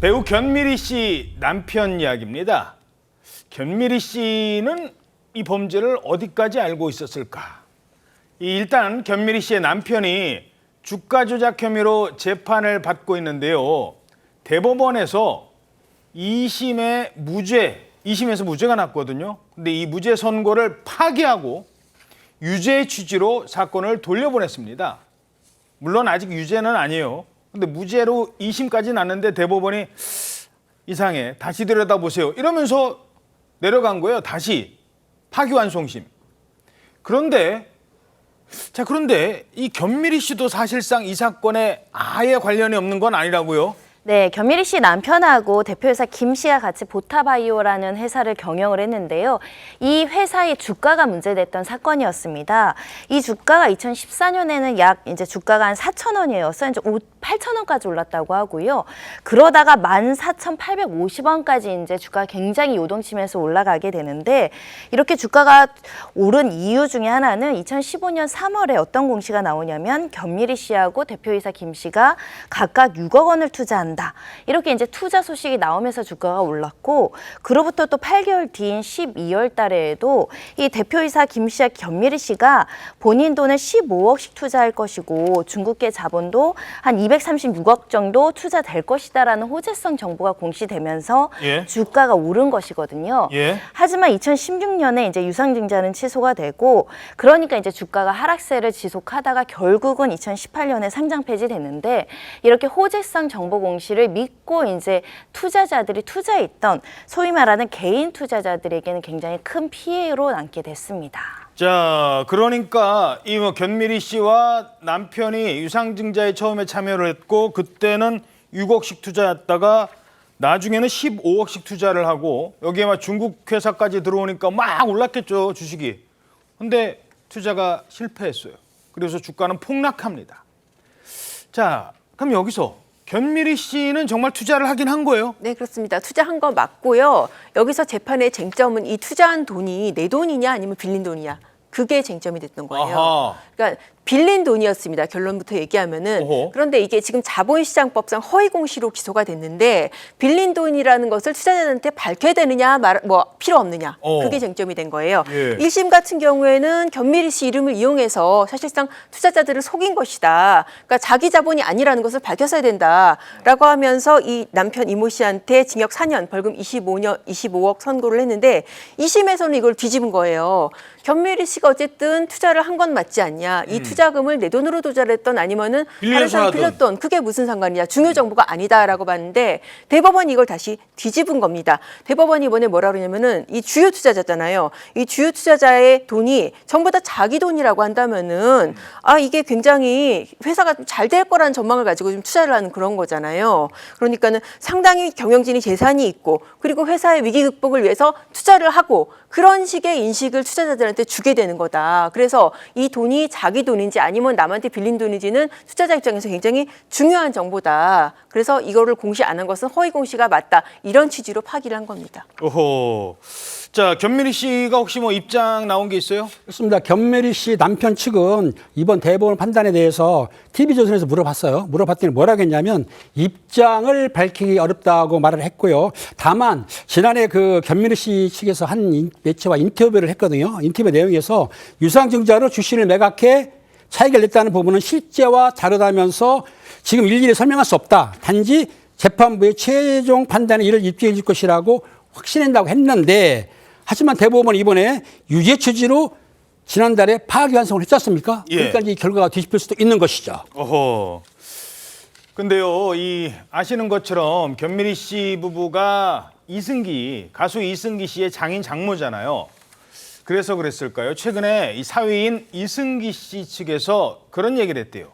배우 견미리 씨 남편 이야기입니다. 견미리 씨는 이 범죄를 어디까지 알고 있었을까? 일단 견미리 씨의 남편이 주가 조작 혐의로 재판을 받고 있는데요. 대법원에서 2심에서 무죄가 났거든요. 근데 이 무죄 선고를 파기하고 유죄의 취지로 사건을 돌려보냈습니다. 물론 아직 유죄는 아니에요. 근데 무죄로 2심까지 났는데 대법원이 이상해, 다시 들여다보세요 이러면서 내려간 거예요. 다시 파기환송심. 그런데 이 견미리 씨도 사실상 이 사건에 아예 관련이 없는 건 아니라고요? 네, 견미리 씨 남편하고 대표이사 김 씨가 같이 보타바이오라는 회사를 경영을 했는데요. 이 회사의 주가가 문제됐던 사건이었습니다. 이 주가가 2014년에는 이제 주가가 한 4,000원이었어요. 이제 8,000원까지 올랐다고 하고요. 그러다가 14,850원까지 이제 주가가 굉장히 요동치면서 올라가게 되는데, 이렇게 주가가 오른 이유 중에 하나는 2015년 3월에 어떤 공시가 나오냐면 견미리 씨하고 대표이사 김 씨가 각각 6억 원을 투자한다. 이렇게 이제 투자 소식이 나오면서 주가가 올랐고, 그로부터 또 8개월 뒤인 12월 달에도 이 대표이사 김 씨와 견미리 씨가 본인 돈을 15억씩 투자할 것이고 중국계 자본도 한 236억 정도 투자될 것이다라는 호재성 정보가 공시되면서 주가가 오른 것이거든요. 하지만 2016년에 이제 유상증자는 취소가 되고, 그러니까 이제 주가가 하락세를 지속하다가 결국은 2018년에 상장 폐지됐는데, 이렇게 호재성 정보 공시를 믿고 이제 투자자들이 투자했던 소위 말하는 개인 투자자들에게는 굉장히 큰 피해로 남게 됐습니다. 자, 그러니까 이 견미리 씨와 남편이 유상증자에 처음에 참여를 했고, 그때는 6억씩 투자했다가 나중에는 15억씩 투자를 하고, 여기에 막 중국 회사까지 들어오니까 막 올랐겠죠, 주식이. 근데 투자가 실패했어요. 그래서 주가는 폭락합니다. 자, 그럼 여기서 견미리 씨는 정말 투자를 하긴 한 거예요? 네, 그렇습니다. 투자한 거 맞고요. 여기서 재판의 쟁점은 이 투자한 돈이 내 돈이냐 아니면 빌린 돈이냐. 그게 쟁점이 됐던 거예요. 아하. 그러니까 빌린 돈이었습니다. 결론부터 얘기하면은. 어허. 그런데 이게 지금 자본시장법상 허위 공시로 기소가 됐는데, 빌린 돈이라는 것을 투자자한테 밝혀야 되느냐 필요 없느냐. 그게 쟁점이 된 거예요. 1심 같은 경우에는 견미리 씨 이름을 이용해서 사실상 투자자들을 속인 것이다. 그러니까 자기 자본이 아니라는 것을 밝혔어야 된다라고 하면서 이 남편 이모 씨한테 징역 4년, 벌금 25억 선고를 했는데, 2심에서는 이걸 뒤집은 거예요. 견미리 씨가 어쨌든 투자를 한 건 맞지 않냐. 이 투자금을 내 돈으로 투자를 아니면은 다른 사람 빌렸던, 그게 무슨 상관이냐. 중요 정보가 아니다라고 봤는데, 대법원이 이걸 다시 뒤집은 겁니다. 대법원이 이번에 뭐라 그러냐면은 이 주요 투자자잖아요. 이 주요 투자자의 돈이 전부 다 자기 돈이라고 한다면은 이게 굉장히 회사가 잘 될 거라는 전망을 가지고 좀 투자를 하는 그런 거잖아요. 그러니까는 상당히 경영진이 재산이 있고, 그리고 회사의 위기 극복을 위해서 투자를 하고, 그런 식의 인식을 투자자들한테 주게 되는 거다. 그래서 이 돈이 자기 돈인지 아니면 남한테 빌린 돈인지는 투자자 입장에서 굉장히 중요한 정보다. 그래서 이거를 공시 안 한 것은 허위 공시가 맞다. 이런 취지로 파기를 한 겁니다. 오호. 자, 견미리 씨가 혹시 뭐 입장 나온 게 있어요? 그렇습니다. 견미리 씨 남편 측은 이번 대법원 판단에 대해서 TV조선에서 물어봤어요. 물어봤더니 뭐라고 했냐면 입장을 밝히기 어렵다고 말을 했고요. 다만 지난해 그 견미리 씨 측에서 한 매체와 인터뷰를 했거든요. 인터뷰 내용에서 유상증자로 주식을 매각해 차익을 냈다는 부분은 실제와 다르다면서 지금 일일이 설명할 수 없다. 단지 재판부의 최종 판단에 이를 입증해 줄 것이라고 확신한다고 했는데, 하지만 대법원은 이번에 유죄 취지로 지난달에 파기환송을 했지 않습니까? 그러니까 이 결과가 뒤집힐 수도 있는 것이죠. 어허. 근데요, 아시는 것처럼 견미리 씨 부부가 가수 이승기 씨의 장인 장모잖아요. 그래서 그랬을까요? 최근에 이 사위인 이승기 씨 측에서 그런 얘기를 했대요.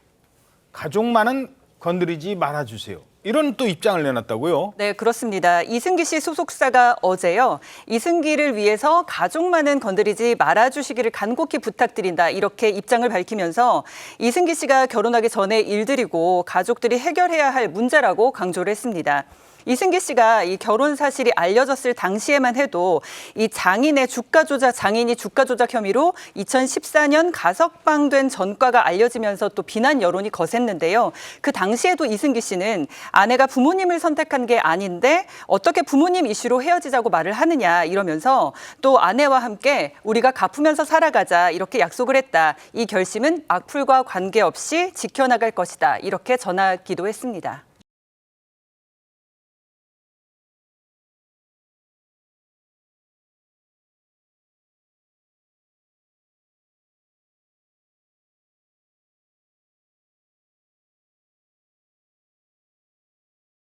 가족만은 건드리지 말아주세요. 이런 또 입장을 내놨다고요? 네, 그렇습니다. 이승기 씨 소속사가 어제요, 이승기를 위해서 가족만은 건드리지 말아주시기를 간곡히 부탁드린다, 이렇게 입장을 밝히면서 이승기 씨가 결혼하기 전에 일들이고 가족들이 해결해야 할 문제라고 강조를 했습니다. 이승기 씨가 이 결혼 사실이 알려졌을 당시에만 해도 이 장인이 주가 조작 혐의로 2014년 가석방된 전과가 알려지면서 또 비난 여론이 거셌는데요. 그 당시에도 이승기 씨는 아내가 부모님을 선택한 게 아닌데 어떻게 부모님 이슈로 헤어지자고 말을 하느냐 이러면서 또 아내와 함께 우리가 갚으면서 살아가자 이렇게 약속을 했다. 이 결심은 악플과 관계없이 지켜나갈 것이다. 이렇게 전하기도 했습니다.